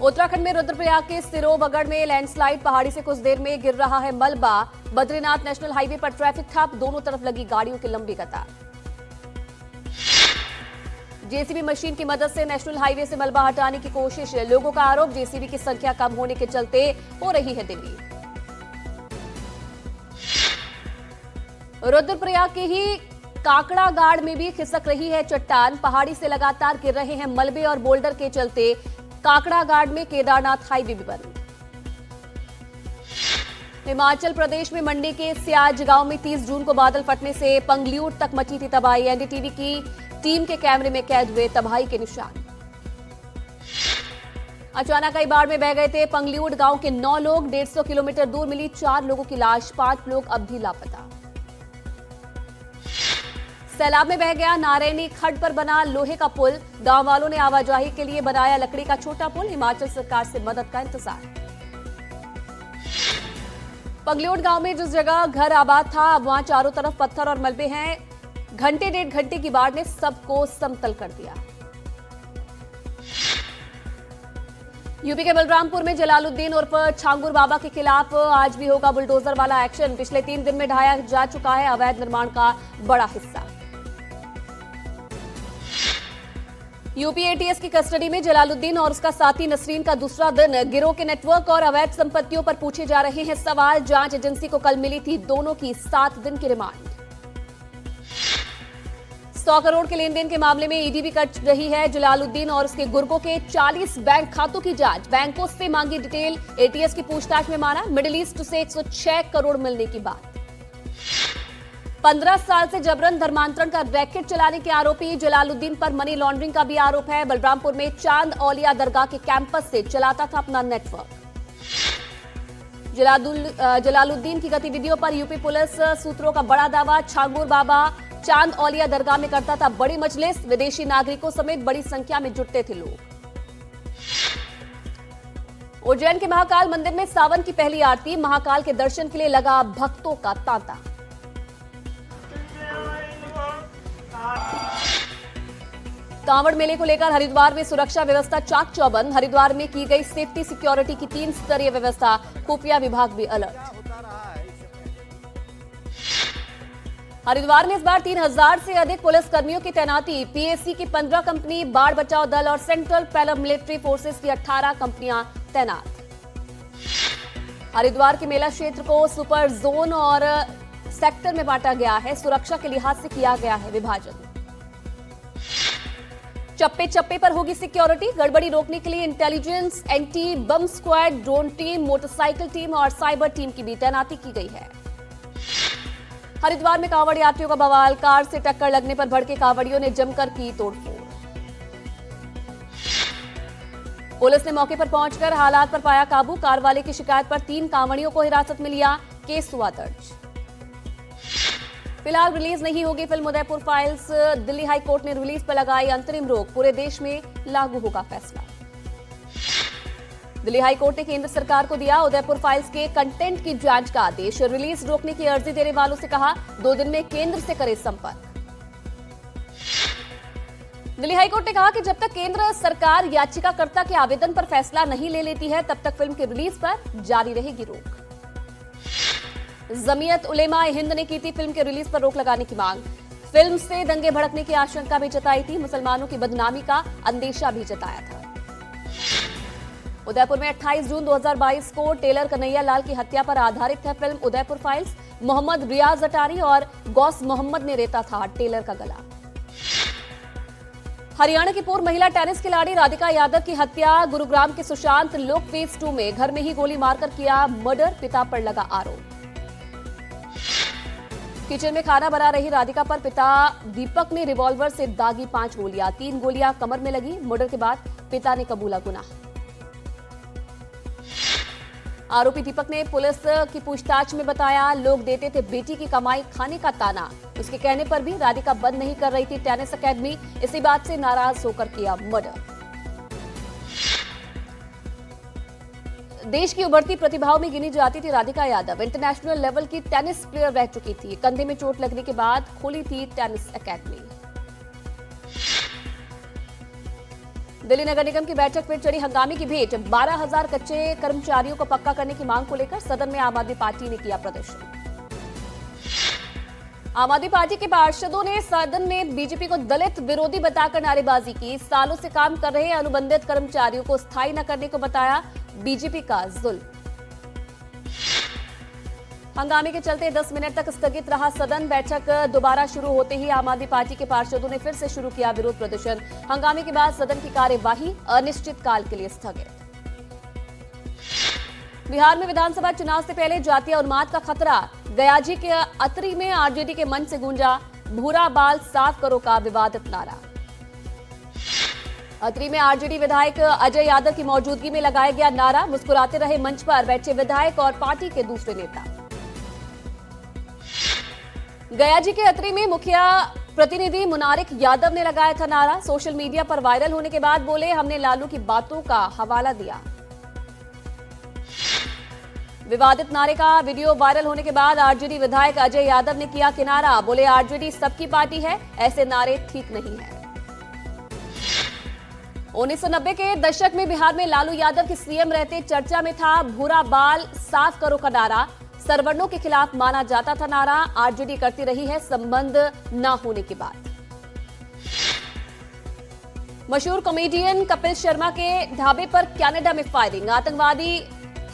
उत्तराखंड में रुद्रप्रयाग के सिरोबगढ़ में लैंडस्लाइड, पहाड़ी से कुछ देर में गिर रहा है मलबा। बद्रीनाथ नेशनल हाईवे पर ट्रैफिक ठप, दोनों तरफ लगी गाड़ियों की लंबी कतार। जेसीबी मशीन की मदद से नेशनल हाईवे से मलबा हटाने की कोशिश, लोगों का आरोप जेसीबी की संख्या कम होने के चलते हो रही है देरी। रुद्रप्रयाग के ही काकड़ा गाड़ में भी खिसक रही है चट्टान, पहाड़ी से लगातार गिर रहे हैं मलबे और बोल्डर के चलते काकड़ा गाड़ में केदारनाथ हाईवे भी बंद। हिमाचल प्रदेश में मंडी के सियाज गांव में 30 जून को बादल फटने से पंगल्यूट तक मची थी तबाही। एनडीटीवी की टीम के कैमरे में कैद हुए तबाही के निशान। अचानक कई बाढ़ में बह गए थे पंगल्यूट गांव के 9 लोग। 150 किलोमीटर दूर मिली 4 लोगों की लाश, 5 लोग अब भी लापता। सैलाब में बह गया नारायणी खड्ड पर बना लोहे का पुल, गांव वालों ने आवाजाही के लिए बनाया लकड़ी का छोटा पुल। हिमाचल सरकार से मदद का इंतजार। पंगल्यूट गांव में जिस जगह घर आबाद था, अब वहां चारों तरफ पत्थर और मलबे हैं। घंटे 1.5 घंटे की बाढ़ ने सबको समतल कर दिया। यूपी के बलरामपुर में जलालुद्दीन उर्फ छांगुर बाबा के खिलाफ आज भी होगा बुलडोजर वाला एक्शन। पिछले 3 दिन में ढाया जा चुका है अवैध निर्माण का बड़ा हिस्सा। यूपी एटीएस की कस्टडी में जलालुद्दीन और उसका साथी नसरीन का दूसरा दिन। गिरोह के नेटवर्क और अवैध संपत्तियों पर पूछे जा रहे हैं सवाल। जांच एजेंसी को कल मिली थी दोनों की 7 दिन की रिमांड। 100 करोड़ के लेन देन के मामले में ईडी भी कर रही है जलालुद्दीन और उसके गुर्गों के 40 बैंक खातों की जांच। बैंकों से मांगी डिटेल, एटीएस की पूछताछ में माना मिडिल ईस्ट से 106 करोड़ मिलने की बात। 15 साल से जबरन धर्मांतरण का रैकेट चलाने के आरोपी जलालुद्दीन पर मनी लॉन्ड्रिंग का भी आरोप है। बलरामपुर में चांद औलिया दरगाह के कैंपस से चलाता था अपना नेटवर्क। जलालुद्दीन की गतिविधियों पर यूपी पुलिस सूत्रों का बड़ा दावा। छांगुर बाबा चांद औलिया दरगाह में करता था बड़ी मजलिस, विदेशी नागरिकों समेत बड़ी संख्या में जुटते थे लोग। उज्जैन के महाकाल मंदिर में सावन की पहली आरती, महाकाल के दर्शन के लिए लगा भक्तों का तांता। कांवड़ मेले को लेकर हरिद्वार में सुरक्षा व्यवस्था चाक चौबंद। हरिद्वार में की गई सेफ्टी सिक्योरिटी की 3 स्तरीय व्यवस्था, खुफिया विभाग भी अलर्ट। हरिद्वार में इस बार 3000 से अधिक पुलिस कर्मियों की तैनाती। पीएसी की 15 कंपनी, बाढ़ बचाव दल और सेंट्रल पैरामिलिट्री फोर्सेस की 18 कंपनियां तैनात। हरिद्वार के मेला क्षेत्र को सुपर जोन और सेक्टर में बांटा गया है। सुरक्षा के लिहाज से किया गया है विभाजन। चप्पे चप्पे पर होगी सिक्योरिटी। गड़बड़ी रोकने के लिए इंटेलिजेंस, एंटी बम squad, drone team, motorcycle team और साइबर टीम की भी तैनाती की गई है। हरिद्वार में कांवड़ यात्रियों का बवाल, कार से टक्कर लगने पर भड़के कांवड़ियों ने जमकर की तोड़फोड़। पुलिस ने मौके पर पहुंचकर हालात पर पाया काबू। कार वाले की शिकायत पर 3 कांवड़ियों को हिरासत में लिया, केस हुआ दर्ज। फिलहाल रिलीज नहीं होगी film Udaipur files. Delhi high court ने रिलीज पर लगाई अंतरिम रोक, पूरे देश में लागू होगा फैसला। दिल्ली हाई कोर्ट ने केंद्र सरकार को दिया उदयपुर फाइल्स के कंटेंट की जांच का आदेश। रिलीज रोकने की अर्जी देने वालों से कहा 2 दिन में केंद्र से करे संपर्क। दिल्ली हाई कोर्ट ने कहा कि जब तक केंद्र सरकार याचिकाकर्ता के आवेदन पर फैसला नहीं ले लेती है, तब तक फिल्म की रिलीज पर जारी रहेगी रोक। जमीयत उलेमा हिंद ने की थी फिल्म के रिलीज पर रोक लगाने की मांग। फिल्म से दंगे भड़कने की आशंका भी जताई थी, मुसलमानों की बदनामी का अंदेशा भी जताया था। उदयपुर में 28 जून 2022 को टेलर कन्हैया लाल की हत्या पर आधारित है फिल्म उदयपुर फाइल्स। मोहम्मद रियाज अटारी और गौस मोहम्मद ने रेता था टेलर का गला। हरियाणा की पूर्व महिला टेनिस खिलाड़ी राधिका यादव की हत्या। गुरुग्राम के सुशांत लोक फेज 2 में घर में ही गोली मारकर किया मर्डर, पिता पर लगा आरोप। किचन में खाना बना रही राधिका पर पिता दीपक ने रिवॉल्वर से दागी 5 गोलियां। 3 गोलियां कमर में लगी। मर्डर के बाद पिता ने कबूला गुनाह। आरोपी दीपक ने पुलिस की पूछताछ में बताया, लोग देते थे बेटी की कमाई खाने का ताना। उसके कहने पर भी राधिका बंद नहीं कर रही थी टेनिस एकेडमी। इसी बात से नाराज होकर किया मर्डर। देश की उभरती प्रतिभाओं में गिनी जाती थी राधिका यादव। इंटरनेशनल लेवल की टेनिस प्लेयर रह चुकी थी। कंधे में चोट लगने के बाद खोली थी टेनिस एकेडमी। दिल्ली नगर निगम की बैठक में चढ़ी हंगामे की भेंट। 12,000 कच्चे कर्मचारियों को पक्का करने की मांग को लेकर सदन में आम आदमी पार्टी ने किया प्रदर्शन। आम आदमी पार्टी के पार्षदों ने सदन में बीजेपी को दलित विरोधी बताकर नारेबाजी की। सालों से काम कर रहे अनुबंधित कर्मचारियों को स्थायी न करने को बताया बीजेपी का जुल्म। हंगामे के चलते 10 मिनट तक स्थगित रहा सदन। बैठक दोबारा शुरू होते ही आम आदमी पार्टी के पार्षदों ने फिर से शुरू किया विरोध प्रदर्शन। हंगामे के बाद सदन की कार्यवाही अनिश्चितकाल के लिए स्थगित। बिहार में विधानसभा चुनाव से पहले जातीय उन्माद का खतरा। गयाजी के अतरी में आरजेडी के मंच से गूंजा भूरा बाल साफ करो का विवादित नारा। अतरी में आरजेडी विधायक अजय यादव की मौजूदगी में लगाया गया नारा। मुस्कुराते रहे मंच पर बैठे विधायक और पार्टी के दूसरे नेता। गयाजी के अतरी में मुखिया प्रतिनिधि मुनारिक यादव ने लगाया था नारा। सोशल मीडिया पर वायरल होने के बाद बोले, हमने लालू की बातों का हवाला दिया। विवादित नारे का वीडियो वायरल होने के बाद आरजेडी विधायक अजय यादव ने किया किनारा। बोले, आरजेडी सबकी पार्टी है, ऐसे नारे ठीक नहीं है। 1990 के दशक में बिहार में लालू यादव के सीएम रहते चर्चा में था भूरा बाल साफ करो का नारा। सरवर्णों के खिलाफ माना जाता था नारा। आरजेडी करती रही है संबंध न होने के बाद। मशहूर कॉमेडियन कपिल शर्मा के ढाबे पर कनाडा में फायरिंग। आतंकवादी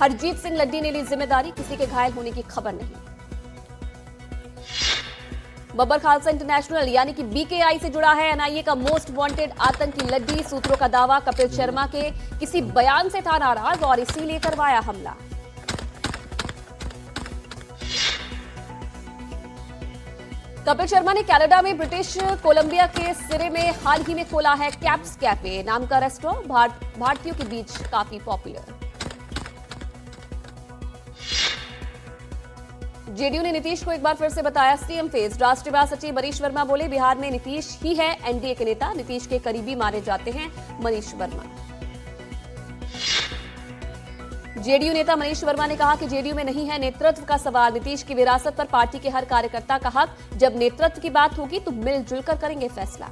हरजीत सिंह लड्डी ने ली जिम्मेदारी। किसी के घायल होने की खबर नहीं। बब्बर खालसा इंटरनेशनल यानी कि बीकेआई से जुड़ा है एनआईए का मोस्ट वांटेड आतंकी लड्डी। सूत्रों का दावा, कपिल शर्मा के किसी बयान से था नाराज और इसीलिए करवाया हमला। कपिल शर्मा ने कनाडा में ब्रिटिश कोलंबिया के सिरे में हाल ही में खोला है कैप्स कैफे नाम का रेस्टोरेंट। भारतीयों के बीच काफी पॉपुलर। जेडीयू ने नीतीश को एक बार फिर से बताया सीएम फेस। राष्ट्रीय महासचिव मनीष वर्मा बोले, बिहार में नीतीश ही है एनडीए के नेता। नीतीश के करीबी माने जाते हैं मनीष वर्मा। जेडीयू नेता मनीष वर्मा ने कहा कि जेडीयू में नहीं है नेतृत्व का सवाल। नीतीश की विरासत पर पार्टी के हर कार्यकर्ता का हक। जब नेतृत्व की बात होगी तो मिलजुल कर करेंगे फैसला।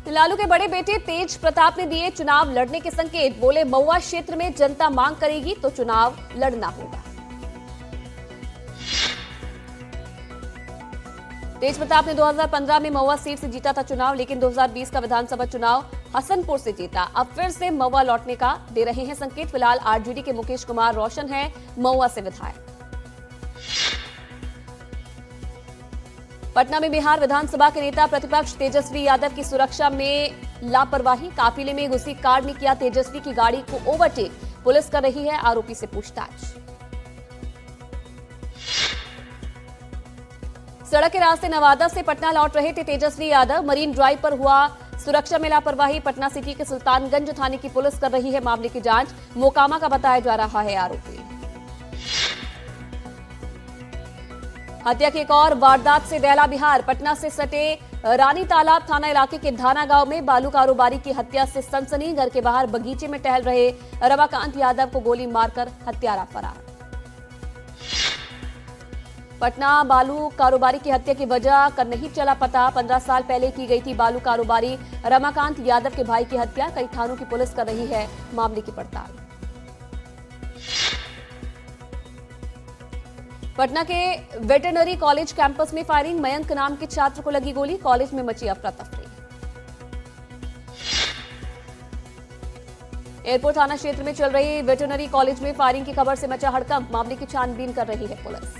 लालू के बड़े बेटे तेज प्रताप ने दिए चुनाव लड़ने के संकेत। बोले, महुआ क्षेत्र में जनता मांग करेगी तो चुनाव लड़ना होगा। तेज प्रताप ने 2015 में महुआ सीट से जीता था चुनाव, लेकिन 2020 का विधानसभा चुनाव हसनपुर से जीता। अब फिर से महुआ लौटने का दे रहे हैं संकेत। फिलहाल आरजेडी के मुकेश कुमार रोशन हैं महुआ से विधायक। पटना में बिहार विधानसभा के नेता प्रतिपक्ष तेजस्वी यादव की सुरक्षा में लापरवाही। काफिले में घुसी कार ने किया तेजस्वी की गाड़ी को ओवरटेक। पुलिस कर रही है आरोपी से पूछताछ। सड़क के रास्ते नवादा से पटना लौट रहे थे तेजस्वी यादव। मरीन ड्राइव पर हुआ सुरक्षा में लापरवाही। पटना सिटी के सुल्तानगंज थाने की पुलिस कर रही है मामले की जांच। मोकामा का बताया जा रहा है आरोपी। हत्या की एक और वारदात से दहला बिहार। पटना से सटे रानी तालाब थाना इलाके के धाना गांव में बालू कारोबारी की हत्या से सनसनी। घर के बाहर बगीचे में टहल रहे रमाकांत यादव को गोली मारकर हत्यारा फरार। पटना बालू कारोबारी की हत्या की वजह का नहीं चला पता। 15 साल पहले की गई थी बालू कारोबारी रमाकांत यादव के भाई की हत्या। कई थानों की पुलिस कर रही है मामले की पड़ताल। पटना के वेटरनरी कॉलेज कैंपस में फायरिंग। मयंक नाम के छात्र को लगी गोली। कॉलेज में मची अफरा तफरी। एयरपोर्ट थाना क्षेत्र में चल रही वेटरनरी कॉलेज में फायरिंग की खबर से मचा हड़कंप। मामले की छानबीन कर रही है पुलिस।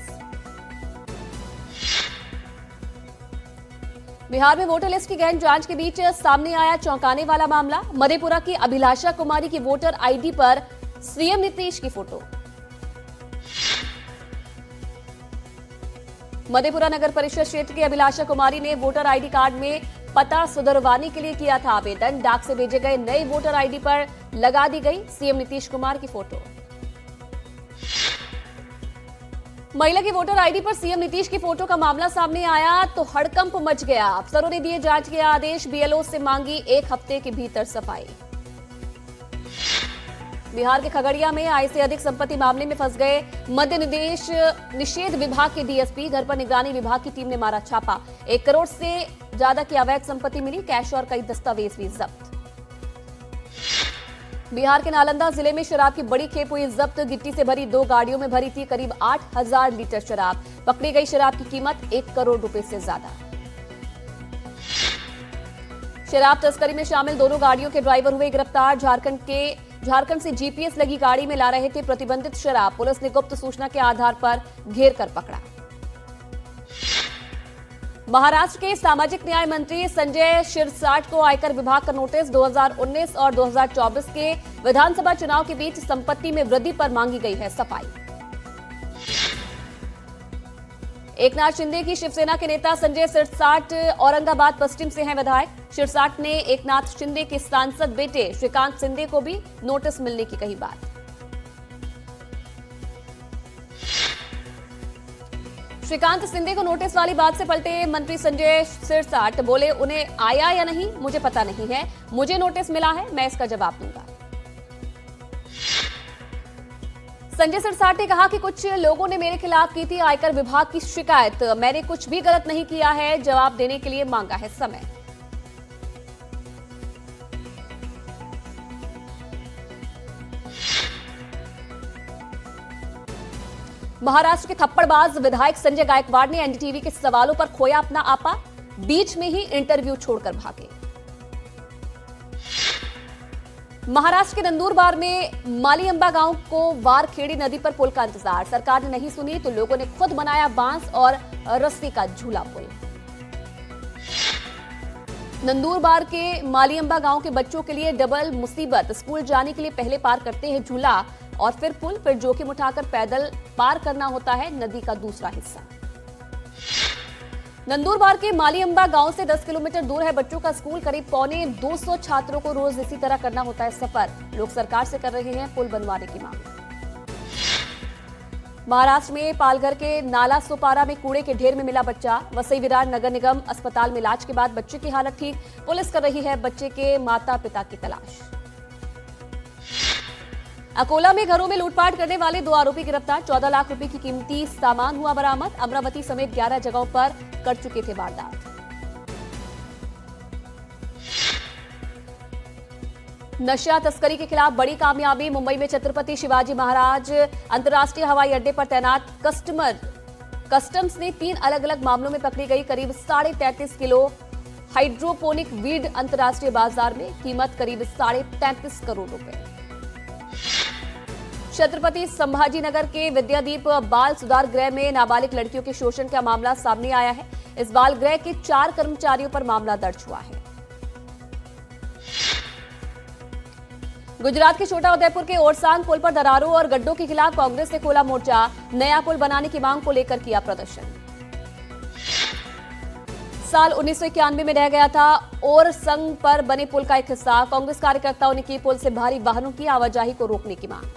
बिहार में वोटर लिस्ट की गहन जांच के बीच सामने आया चौंकाने वाला मामला। मधेपुरा की अभिलाषा कुमारी की वोटर आईडी पर सीएम नीतीश की फोटो। मधेपुरा नगर परिषद क्षेत्र की अभिलाषा कुमारी ने वोटर आईडी कार्ड में पता सुधरवाने के लिए किया था आवेदन। डाक से भेजे गए नए वोटर आईडी पर लगा दी गई सीएम नीतीश कुमार की फोटो। महिला की वोटर आईडी पर सीएम नीतीश की फोटो का मामला सामने आया तो हड़कंप मच गया। अफसरों ने दिए जांच के आदेश। बीएलओ से मांगी 1 हफ्ते के भीतर सफाई। बिहार के खगड़िया में आय से अधिक संपत्ति मामले में फंस गए मद्य निषेध विभाग के डीएसपी। घर पर निगरानी विभाग की टीम ने मारा छापा। 1 करोड़ से ज्यादा की अवैध संपत्ति मिली, कैश और कई दस्तावेज भी जब्त। बिहार के नालंदा जिले में शराब की बड़ी खेप हुई जब्त। गिट्टी से भरी 2 गाड़ियों में भरी थी करीब 8,000 लीटर शराब। पकड़ी गई शराब की कीमत 1 करोड़ रुपए से ज्यादा। शराब तस्करी में शामिल दोनों गाड़ियों के ड्राइवर हुए गिरफ्तार। झारखंड से जीपीएस लगी गाड़ी में ला रहे थे प्रतिबंधित शराब। पुलिस ने गुप्त सूचना के आधार पर घेर कर पकड़ा। महाराष्ट्र के सामाजिक न्याय मंत्री संजय शिरसाट को आयकर विभाग का नोटिस। 2019 और 2024 के विधानसभा चुनाव के बीच संपत्ति में वृद्धि पर मांगी गई है सफाई। एकनाथ शिंदे की शिवसेना के नेता संजय शिरसाट औरंगाबाद पश्चिम से हैं विधायक। शिरसाट ने एकनाथ शिंदे के सांसद बेटे श्रीकांत शिंदे को भी नोटिस मिलने की कही बात। श्रीकांत शिंदे को नोटिस वाली बात से पलटे मंत्री संजय शिरसाट, बोले उन्हें आया या नहीं मुझे पता नहीं है, मुझे नोटिस मिला है, मैं इसका जवाब दूंगा। संजय शिरसाट ने कहा कि कुछ लोगों ने मेरे खिलाफ की थी आयकर विभाग की शिकायत, मैंने कुछ भी गलत नहीं किया है, जवाब देने के लिए मांगा है समय। महाराष्ट्र के थप्पड़बाज विधायक संजय गायकवाड़ ने एनडीटीवी के सवालों पर खोया अपना आपा, बीच में ही इंटरव्यू छोड़कर भागे। महाराष्ट्र के नंदुरबार में मालीअंबा गांव को वारखेड़ी नदी पर पुल का इंतजार। सरकार ने नहीं सुनी तो लोगों ने खुद बनाया बांस और रस्सी का झूला पुल। नंदुरबार के मालीअंबा गांव के बच्चों के लिए डबल मुसीबत। स्कूल जाने के लिए पहले पार करते हैं झूला और फिर पुल, फिर जोखिम उठाकर पैदल पार करना होता है नदी का दूसरा हिस्सा। नंदुरबार के मालीअंबा गांव से 10 किलोमीटर दूर है बच्चों का स्कूल। करीब 250 छात्रों को रोज इसी तरह करना होता है सफर। लोग सरकार से कर रहे हैं पुल बनवाने की मांग। महाराष्ट्र में पालघर के नाला सोपारा में कूड़े के ढेर में मिला बच्चा। वसई विरार नगर निगम अस्पताल में इलाज के बाद बच्चे की हालत ठीक। पुलिस कर रही है बच्चे के माता पिता की तलाश। अकोला में घरों में लूटपाट करने वाले 2 आरोपी गिरफ्तार। 14 लाख रुपए की कीमती सामान हुआ बरामद। अमरावती समेत 11 जगहों पर कर चुके थे वारदात। नशा तस्करी के खिलाफ बड़ी कामयाबी। मुंबई में छत्रपति शिवाजी महाराज अंतर्राष्ट्रीय हवाई अड्डे पर तैनात कस्टम्स ने 3 अलग अलग मामलों में पकड़ी गई करीब 33.5 किलो हाइड्रोपोनिक वीड अंतर्राष्ट्रीय बाजार में। कीमत करीब 33.5 करोड़ रुपए। छत्रपति संभाजीनगर के विद्यादीप बाल सुधार गृह में नाबालिग लड़कियों के शोषण का मामला सामने आया है। इस बाल गृह के 4 कर्मचारियों पर मामला दर्ज हुआ है। गुजरात के छोटा उदयपुर के ओरसांग पुल पर दरारों और गड्ढों के खिलाफ कांग्रेस ने खोला मोर्चा। नया पुल बनाने की मांग को लेकर किया प्रदर्शन। साल 1991 में रह गया था ओरसंग पर बने पुल का एक हिस्सा। कांग्रेस कार्यकर्ताओं ने की पुल से भारी वाहनों की आवाजाही को रोकने की मांग।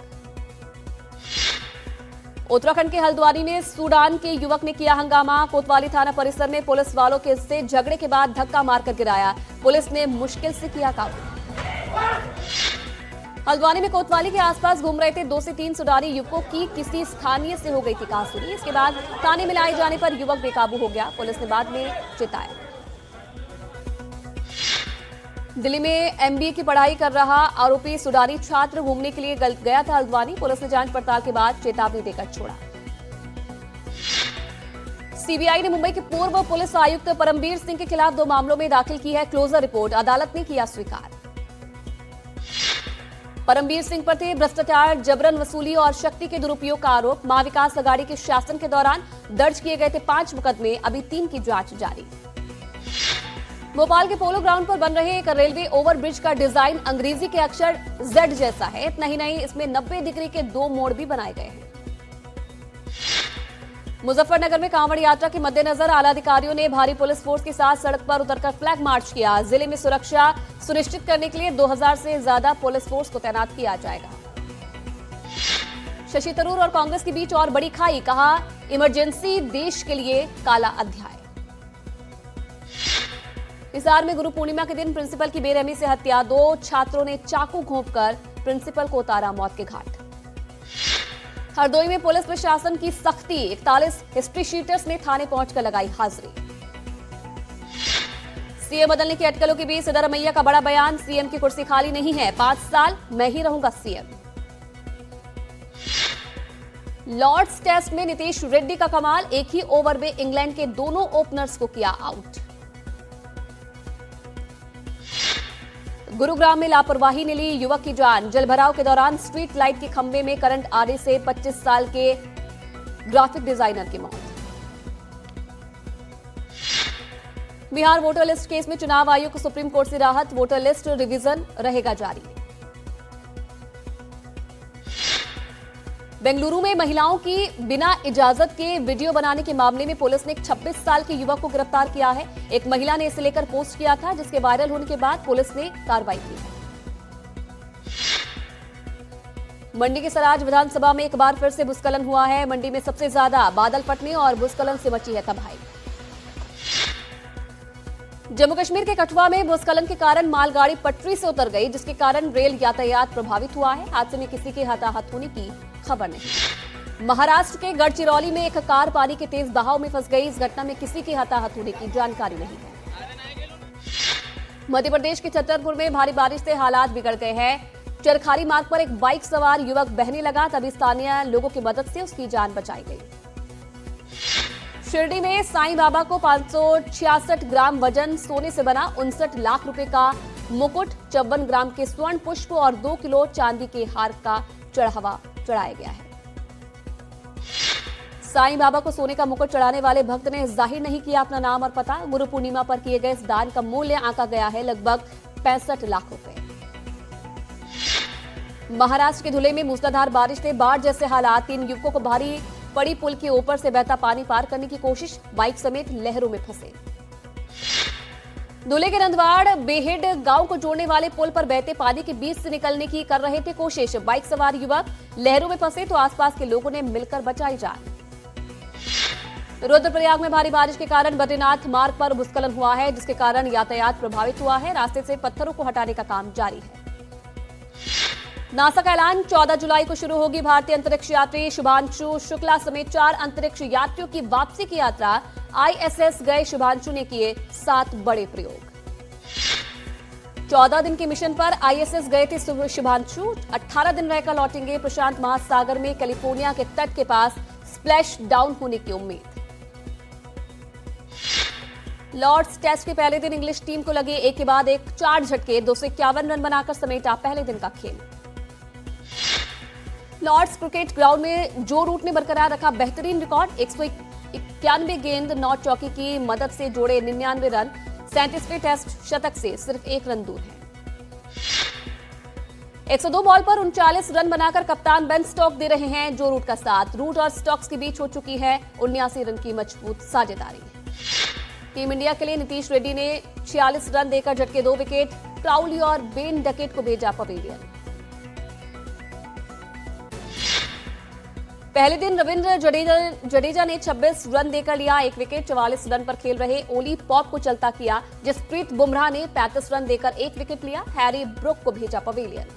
उत्तराखंड के हल्द्वानी में सूडान के युवक ने किया हंगामा। कोतवाली थाना परिसर में पुलिस वालों के से झगड़े के बाद धक्का मारकर गिराया। पुलिस ने मुश्किल से किया काबू। हल्द्वानी में कोतवाली के आसपास घूम रहे थे 2 से 3 सूडानी युवकों की किसी स्थानीय से हो गई थी कहासुनी। इसके बाद थाने में लाए जाने पर युवक बेकाबू हो गया। पुलिस ने बाद में चिताया। दिल्ली में एमबीए की पढ़ाई कर रहा आरोपी सूडानी छात्र घूमने के लिए गया था हल्द्वानी। पुलिस ने जांच पड़ताल के बाद चेतावनी देकर छोड़ा। सीबीआई ने मुंबई के पूर्व पुलिस आयुक्त परमबीर सिंह के खिलाफ 2 मामलों में दाखिल की है क्लोजर रिपोर्ट। अदालत ने किया स्वीकार। परमबीर सिंह पर थे भ्रष्टाचार, जबरन वसूली और शक्ति के दुरुपयोग का आरोप। महाविकास अघाड़ी के शासन के दौरान दर्ज किए गए थे 5 मुकदमे। अभी 3 की जांच जारी। भोपाल के पोलो ग्राउंड पर बन रहे एक रेलवे ओवरब्रिज का डिजाइन अंग्रेजी के अक्षर Z जैसा है। इतना ही नहीं, इसमें 90 डिग्री के 2 मोड़ भी बनाए गए हैं। मुजफ्फरनगर में कांवड़ यात्रा के मद्देनजर आला अधिकारियों ने भारी पुलिस फोर्स के साथ सड़क पर उतरकर फ्लैग मार्च किया। जिले में सुरक्षा सुनिश्चित करने के लिए 2000 से ज्यादा पुलिस फोर्स को तैनात किया जाएगा। शशि थरूर और कांग्रेस के बीच और बड़ी खाई, कहा इमरजेंसी देश के लिए काला अध्याय। हिसार में गुरु पूर्णिमा के दिन प्रिंसिपल की बेरहमी से हत्या, 2 छात्रों ने चाकू घोंपकर प्रिंसिपल को उतारा मौत के घाट। हरदोई में पुलिस प्रशासन की सख्ती, 41 हिस्ट्री शीटर्स ने थाने पहुंचकर लगाई हाजिरी। सीएम बदलने की अटकलों के बीच सिद्धारमैया का बड़ा बयान, सीएम की कुर्सी खाली नहीं है, 5 साल मैं ही रहूंगा सीएम। लॉर्ड्स टेस्ट में नीतीश रेड्डी का कमाल, एक ही ओवर में इंग्लैंड के दोनों ओपनर्स को किया आउट। गुरुग्राम में लापरवाही ने ली युवक की जान, जलभराव के दौरान स्ट्रीट लाइट के खंभे में करंट आने से 25 साल के ग्राफिक डिजाइनर की मौत। बिहार वोटर लिस्ट केस में चुनाव आयोग को सुप्रीम कोर्ट से राहत, वोटर लिस्ट रिवीजन रहेगा जारी। बेंगलुरु में महिलाओं की बिना इजाजत के वीडियो बनाने के मामले में पुलिस ने एक 26 साल के युवक को गिरफ्तार किया है। एक महिला ने इसे लेकर पोस्ट किया था, जिसके वायरल होने के बाद पुलिस ने कार्रवाई की है। मंडी के सराज विधानसभा में एक बार फिर से भूस्खलन हुआ है। मंडी में सबसे ज्यादा बादल फटने और भूस्खलन से मची है तबाही। जम्मू कश्मीर के कठुआ में भूस्खलन के कारण मालगाड़ी पटरी से उतर गई, जिसके कारण रेल यातायात प्रभावित हुआ है। हादसे में किसी के हताहत होने की खबर नहीं। महाराष्ट्र के गढ़चिरौली में एक कार पानी के तेज बहाव में फंस गई। इस घटना में किसी के हताहत होने की जानकारी नहीं है। मध्य प्रदेश के छतरपुर में भारी बारिश से हालात बिगड़ गए हैं। चरखारी मार्ग पर एक बाइक सवार युवक बहने लगा, तभी स्थानीय लोगों की मदद से उसकी जान बचाई गई। शिरडी में साईं बाबा को 566 ग्राम वजन सोने से बना 59 लाख रुपए का मुकुट, 54 ग्राम के स्वर्ण पुष्प और 2 किलो चांदी के हार का चढ़ावा चढ़ाया गया है। साईं बाबा को सोने का मुकुट चढ़ाने वाले भक्त ने जाहिर नहीं किया अपना नाम और पता। गुरु पूर्णिमा पर किए गए इस दान का मूल्य आंका गया है लगभग 65 लाख रुपए। महाराष्ट्र के धुले में मूसलाधार बारिश से बाढ़ जैसे हालात, 3 युवकों को भारी पड़ी पुल के ऊपर से बहता पानी पार करने की कोशिश, बाइक समेत लहरों में फंसे। धुले के रंधवाड़ बेहेड गांव को जोड़ने वाले पुल पर बहते पानी के बीच से निकलने की कर रहे थे कोशिश। बाइक सवार युवक लहरों में फंसे तो आसपास के लोगों ने मिलकर बचाई जान। रुद्रप्रयाग में भारी बारिश के कारण बद्रीनाथ मार्ग पर भूस्खलन हुआ है, जिसके कारण यातायात प्रभावित हुआ है। रास्ते से पत्थरों को हटाने का काम जारी है। नासा का ऐलान, 14 जुलाई को शुरू होगी भारतीय अंतरिक्ष यात्री शुभांशु शुक्ला समेत 4 अंतरिक्ष यात्रियों की वापसी की यात्रा। आईएसएस गए शुभांशु ने किए 7 बड़े प्रयोग। 14 दिन के मिशन पर आईएसएस गए थे शुभांशु, 18 दिन रहकर लौटेंगे। प्रशांत महासागर में कैलिफोर्निया के तट के पास स्प्लैश डाउन होने की उम्मीद। लॉर्ड्स टेस्ट के पहले दिन इंग्लिश टीम को लगे एक के बाद एक 4 झटके, 251 रन बनाकर समेटा पहले दिन का खेल। लॉर्ड्स क्रिकेट ग्राउंड में जो रूट ने बरकरार रखा बेहतरीन रिकॉर्ड, 191 गेंद 9 चौके की मदद से जोड़े 99 रन, 37वें टेस्ट शतक से सिर्फ 1 रन दूर है। 102 बॉल पर 39 रन बनाकर कप्तान बेन स्टोक दे रहे हैं जो रूट का साथ। रूट और स्टोक्स के बीच हो चुकी है 79 रन की मजबूत साझेदारी। टीम इंडिया के लिए नीतीश रेड्डी ने 46 रन देकर झटके 2 विकेट, क्राउली और बेन डकेट को भेजा पवेलियन। पहले दिन रविंद्र जडेजा ने 26 रन देकर लिया 1 विकेट, 44 रन पर खेल रहे ओली पॉप को चलता किया। जसप्रीत बुमराह ने 35 रन देकर 1 विकेट लिया। हैरी ब्रुक को भेजा पवेलियन।